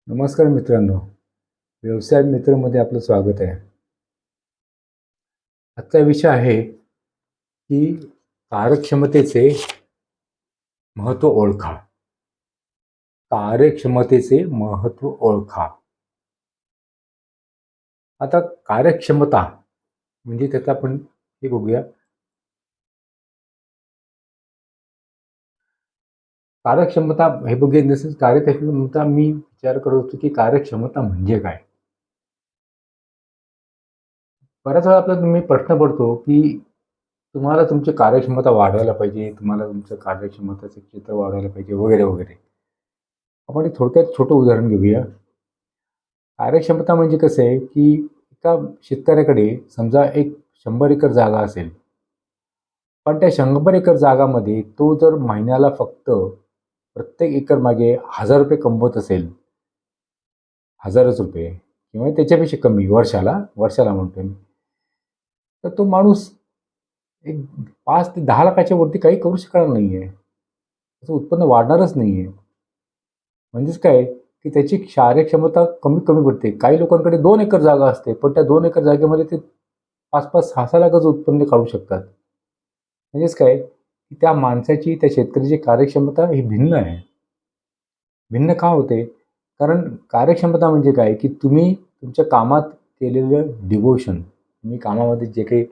नमस्कार मित्रांनो, व्यवसाय मित्रमध्ये आपलं स्वागत आहे. आजचा विषय आहे की कार्यक्षमतेचे महत्त्व ओळखा. कार्यक्षमतेचे महत्त्व ओळखा. आता कार्यक्षमता म्हणजे त्याचा आपण हे बघूया. कार्यक्षमता हे बघूया जसं कार्यक्षमता मी विचार करत होतो की कार्यक्षमता म्हणजे काय? बऱ्याच वेळा आपल्याला तुम्ही प्रश्न पडतो की तुम्हाला तुमची कार्यक्षमता वाढवायला पाहिजे, तुम्हाला तुमचं कार्यक्षमतेचं क्षेत्र वाढवायला पाहिजे वगैरे वगैरे. आपण एक थोडक्यात छोटं उदाहरण घेऊया. कार्यक्षमता म्हणजे कसं आहे, की एका शेतकऱ्याकडे समजा एक 100 एकर जागा असेल. पण त्या 100 एकर जागामध्ये तो जर महिन्याला फक्त प्रत्येक एकर मागे ₹1000 कमवत असेल, हजारच रुपये किंवा त्याच्यापेक्षा कमी वर्षाला म्हणतोय मी. तर तो माणूस एक 5 ते 10 लाखाच्या वरती काही करू शकणार नाहीये. त्याचं उत्पन्न वाढणारच नाहीये. म्हणजेच काय, की त्याची कार्यक्षमता कमी पडते. काही लोकांकडे 2 एकर जागा असते, पण त्या 2 एकर जागेमध्ये ते 5-5, 6-6 लाखाचं उत्पन्न काढू शकतात. म्हणजेच काय, की त्या माणसाची, त्या शेतकऱ्याची कार्यक्षमता ही भिन्न आहे. भिन्न का होते? कारण कार्यक्षमता म्हणजे काय, की तुम्ही तुमच्या कामात केलेलं डिव्होशन, तुम्ही कामामध्ये जे काही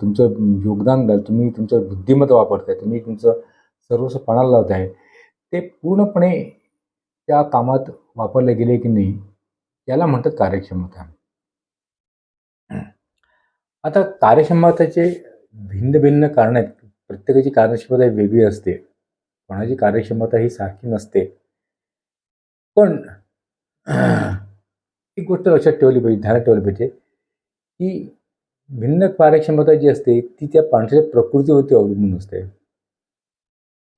तुमचं योगदान द्याल, तुम्ही तुमचं बुद्धिमत्ता वापरताय, तुम्ही तुमचं सर्वस्व पणाला लावताय, ते पूर्णपणे त्या कामात वापरले गेले की नाही, याला म्हणतात कार्यक्षमता. आता कार्यक्षमतेचे भिन्न-भिन्न कारणं आहेत. प्रत्येकाची कार्यक्षमता ही वेगळी असते. कोणाची कार्यक्षमता ही सारखी नसते. पण एक गोष्ट लक्षात ठेवली पाहिजे, ध्यानात ठेवली पाहिजे, की भिन्न कार्यक्षमता जी असते, ती त्या माणसाच्या प्रकृतीवरती अवलंबून असते.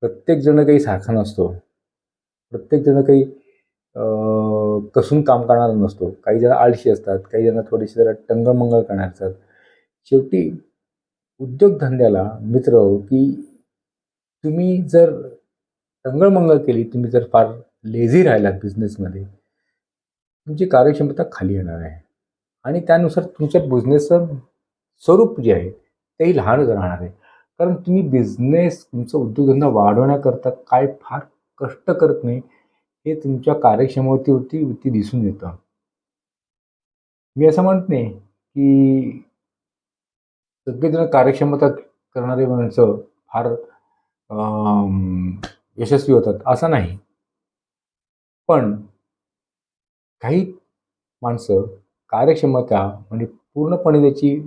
प्रत्येक जण काही सारखा नसतो. प्रत्येक जण काही कसून काम करणारा नसतो. काही जण आळशी असतात, काही जण थोडीशी जरा टंगळ-मंगळ करणारे असतात. शेवटी उद्योगधंद्याला मित्र हो, की तुम्ही जर टंगळ-मंगळ केली, तुम्ही जर फार लेझी राहिलात बिझनेसमध्ये, तुमची कार्यक्षमता खाली येणार आहे आणि त्यानुसार तुमच्या बिझनेसचं स्वरूप जे आहे, तेही लहानच राहणार आहे. कारण तुम्ही बिझनेस, तुमचा उद्योगधंदा वाढवण्याकरता काय फार कष्ट करत नाही, हे तुमच्या कार्यक्षमतेवरती दिसून येतं. मी असं म्हणत नाही, की सगळेजण कार्यक्षमता करणारे माणसं फार यशस्वी होतात, असं नाही. पण काही माणसं कार्यक्षमता म्हणजे पूर्णपणे त्याची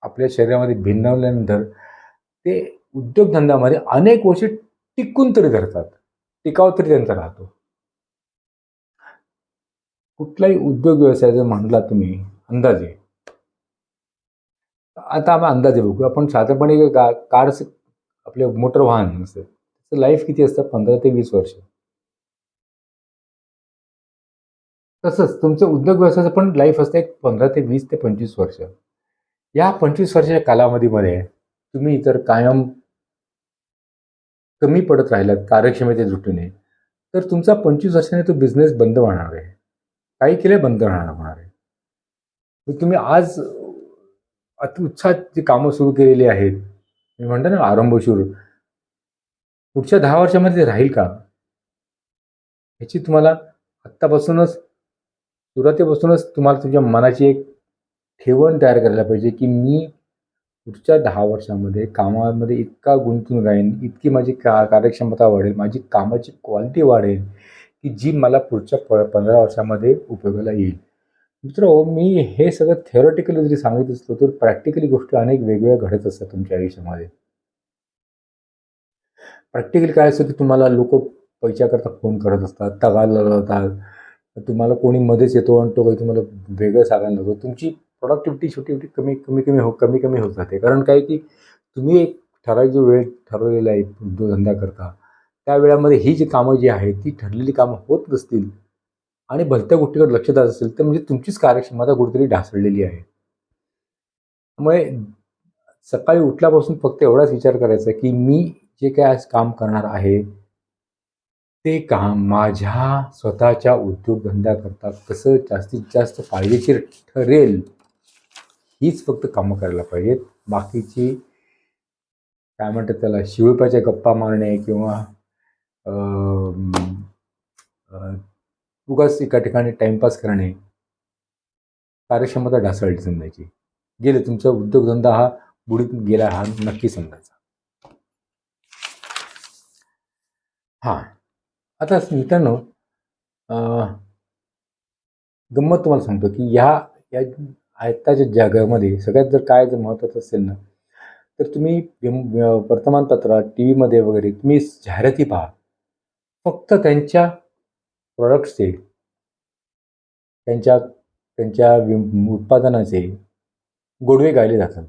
आपल्या शरीरामध्ये भिनवल्यानंतर ते उद्योगधंद्यामध्ये अनेक वर्ष टिकून तरी धरतात. टिकाव तरी त्यांचा राहतो. कुठलाही उद्योग व्यवसाय जर म्हटला तुम्ही अंदाजे, आता आपण अंदाजे बघू. आपण साधारणपणे कारचं आपलं मोटर वाहन असतं. त्याचं लाईफ किती असतं? 15 ते 20 वर्ष. तसंच तुमचं उद्योग व्यवसायाचं पण लाईफ असतं एक 15 ते 20 ते 25 वर्ष. या 25 वर्षाच्या कालावधीमध्ये तुम्ही जर कायम कमी पडत राहिलात कार्यक्षमतेच्या दृष्टीने, तर तुमचा 25 वर्षांनी तो बिझनेस बंद होणार आहे. काही केले बंद राहणार होणार आहे. मग तुम्ही आज अतिउत्साहात जी कामं सुरू केलेली आहेत, मी म्हणतो ना आरंभशूर, पुढच्या 10 वर्षामध्ये ते राहील का? ह्याची तुम्हाला आत्तापासूनच सुरुवातीपासूनच तुम्हाला तुमच्या मनाची एक ठेवण तयार करायला पाहिजे, की मी पुढच्या 10 वर्षामध्ये कामामध्ये इतका गुंतून राहीन, इतकी माझी कार्यक्षमता वाढेल, माझी कामाची क्वालिटी वाढेल, की जी मला पुढच्या 15 वर्षामध्ये उपयोगाला येईल. मित्रहो, मी हे सगळं थिअरेटिकली जरी सांगत असलो, तर प्रॅक्टिकली गोष्टी अनेक वेगवेगळ्या घडत असतात तुमच्या आयुष्यामध्ये. प्रॅक्टिकली काय असतं, की तुम्हाला लोकं पैशाकरता फोन करत असतात, तगादा लावतात. तुम्हाला कोणी मध्येच येतो आणि तो काही तुम्हाला वेगळं सांगायला लागतो. तुमची प्रॉडक्टिव्हिटी छोटी-छोटी कमी-कमी होत जाते. कारण काय, की तुम्ही एक ठराविक जो वेळ ठरवलेला आहे उद्योगधंदा करता, त्या वेळामध्ये ही जी कामं जी आहेत, ती ठरलेली कामं होत नसतील आणि भलत्या गोष्टीकडे लक्ष जात असेल, तर म्हणजे तुमचीच कार्यक्षमता कुठेतरी ढासळलेली आहे. त्यामुळे सकाळी उठल्यापासून फक्त एवढाच विचार करायचा, की मी जे काही आज काम करणार आहे, ते काम माझ्या स्वतःच्या उद्योगधंद्याकरता कसं जास्तीत जास्त फायदेशीर ठरेल, हीच फक्त कामं करायला पाहिजेत. बाकीची काय म्हणतात त्याला, शिवप्याच्या गप्पा मारणे किंवा उगाच एका ठिकाणी टाइमपास करणे, कार्यक्षमता ढासळली समजायची. गेले तुमचा उद्योगधंदा हा बुडीत गेला हा नक्की समजायचा. हां, आता मित्रांनो, गंमत तुम्हाला सांगतो की या आत्ताच्या जगामध्ये सगळ्यात जर काय जर महत्त्वाचं असेल ना, तर तुम्ही वर्तमानपत्रात, टी व्हीमध्ये वगैरे तुम्ही जाहिराती पहा. फक्त त्यांच्या प्रॉडक्ट्सचे, त्यांच्या त्यांच्या उत्पादनाचे गोडवे गायले जातात.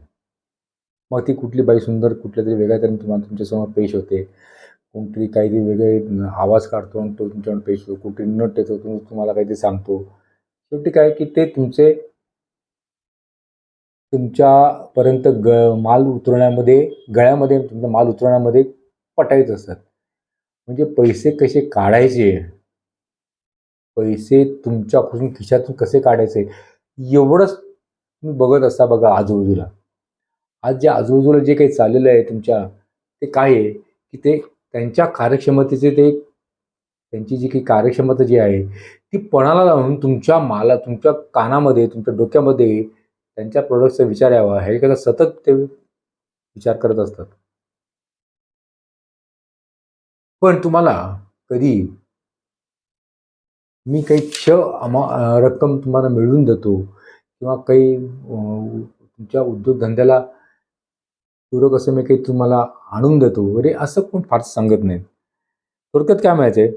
मग ती कुठली बाई सुंदर कुठल्या तरी वेगळ्या तऱ्हेने तुम्हाला तुमच्यासमोर पेश होते, कोणतरी काहीतरी वेगळे आवाज काढतो आणि तो तुमच्याकडून पेश होतो, कुठे नट येतो, तुम्हाला काहीतरी सांगतो. शेवटी काय की ते तुमच्यापर्यंत माल उतरवण्यामध्ये, गळ्यामध्ये तुमचा माल उतरवण्यामध्ये पटाईत असतात. म्हणजे पैसे कसे काढायचे, पैसे तुमच्याकडून खिशातून कसे काढायचे, एवढंच तुम्ही बघत असता बघा आजूबाजूला. आज जे आजूबाजूला जे काही चाललेलं आहे तुमच्या, ते काय आहे की ते त्यांच्या कार्यक्षमतेचे, त्यांची जी काही कार्यक्षमता जी आहे ती पणाला लावून तुमच्या कानामध्ये, तुमच्या डोक्यामध्ये त्यांच्या प्रोडक्टचा विचार यावा ह्याकरता सतत ते विचार करत असतात. पण तुम्हाला कधी मी काही रक्कम तुम्हाला मिळवून देतो किंवा काही तुमच्या उद्योगधंद्याला पूरक असं मी काही तुम्हाला आणून देतो वगैरे असं कोण फारसं सांगत नाही. थोडक्यात काय म्हणायचं आहे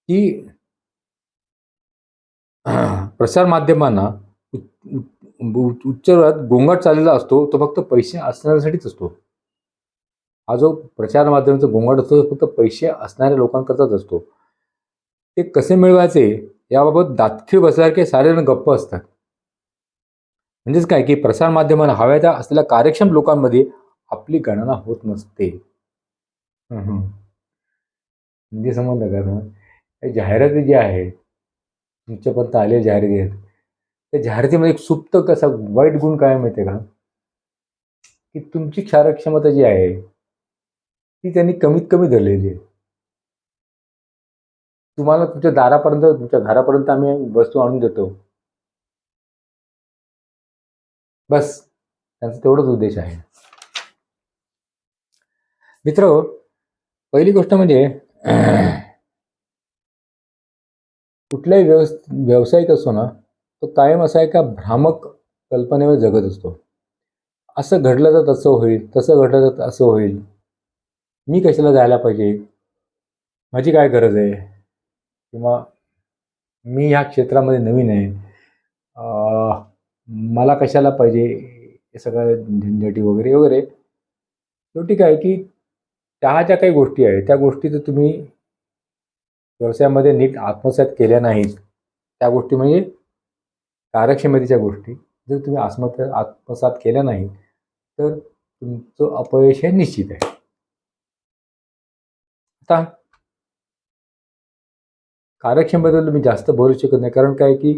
की प्रसारमाध्यमांना उच्च गोंगाट चाललेला असतो, तो फक्त पैसे असण्यासाठीच असतो. हा जो प्रचार माध्यमाचा गोंगाट असतो तो फक्त पैसे असणाऱ्या लोकांकरताच असतो. ते कसे मिळवायचे याबाबत दातखीळ बसल्यासारखे सारेजण गप्प असतात. म्हणजेच काय की प्रसारमाध्यमांना हव्या त्या असलेल्या कार्यक्षम लोकांमध्ये आपली गणना होत नसते. म्हणजे समजलं का? जाहिराती जी आहे, तुमच्यापर्यंत आलेल्या जाहिराती आहेत, त्या जाहिरातीमध्ये एक सुप्त कसा वाईट गुण काय माहिती आहे का, की तुमची कार्यक्षमता जी आहे ती त्यांनी कमीत कमी धरलेली आहे. तुम्हाला तुमच्या दारापर्यंत, तुमच्या घरापर्यंत आम्ही वस्तू आणून देतो, बस त्यांचा तेवढाच उद्देश आहे. मित्र, पहिली गोष्ट म्हणजे कुठलाही व्यावसायिक असतो ना, तो कायम असा एका भ्रामक कल्पनेवर जगत असतो. असं घडलं तर तसं होईल, तसं घडलं तर असं होईल, मी कशाला जायला पाहिजे, माझी काय गरज आहे, किंवा मी ह्या क्षेत्रामध्ये नवीन आहे, मला कशाला पाहिजे हे सगळं झंझटी वगैरे वगैरे. शेवटी काय की त्या ज्या काही गोष्टी आहेत त्या गोष्टी जर तुम्ही व्यवसायामध्ये नीट आत्मसात केल्या नाहीत, त्या गोष्टी म्हणजे कार्यक्षमतेच्या गोष्टी जर तुम्ही आत्मसात केल्या नाही तर तुमचं अपयश हे निश्चित आहे. आता कार्यक्षमतेबद्दल मी जास्त बोलू शकत नाही, कारण काय की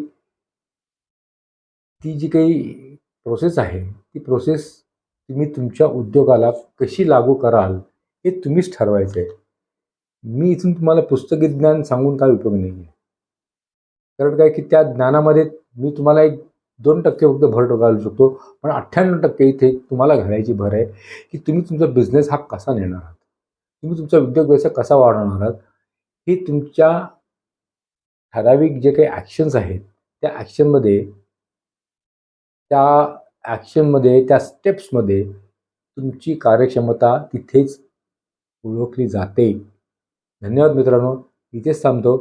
ती जी काही प्रोसेस आहे ती प्रोसेस तुम्ही तुमच्या उद्योगाला कशी लागू कराल हे तुम्हीच ठरवायचं आहे. मी इथून तुम्हाला पुस्तकी ज्ञान सांगून काय उपयोग नाही आहे. कारण काय की त्या ज्ञानामध्ये मी तुम्हाला 1-2% फक्त भर घालू शकतो, पण 98% इथे तुम्हाला घालायची भर आहे की तुम्ही तुमचा बिझनेस हा कसा नेणार आहात, तुम्ही तुमचा उद्योग व्यवसाय कसा वाढवणार आहात, हे तुमच्या ठराविक जे काही ॲक्शन्स आहेत त्या ॲक्शनमध्ये त्या स्टेप्समध्ये तुमची कार्यक्षमता तिथेच ओळखली जाते. धन्यवाद मित्रांनो, इथेच थांबतो.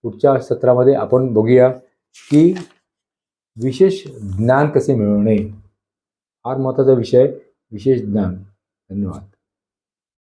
पुढच्या सत्रामध्ये आपण बघूया की विशेष ज्ञान कसे मिळवणे. फार महत्त्वाचा विषय, विशेष ज्ञान. धन्यवाद.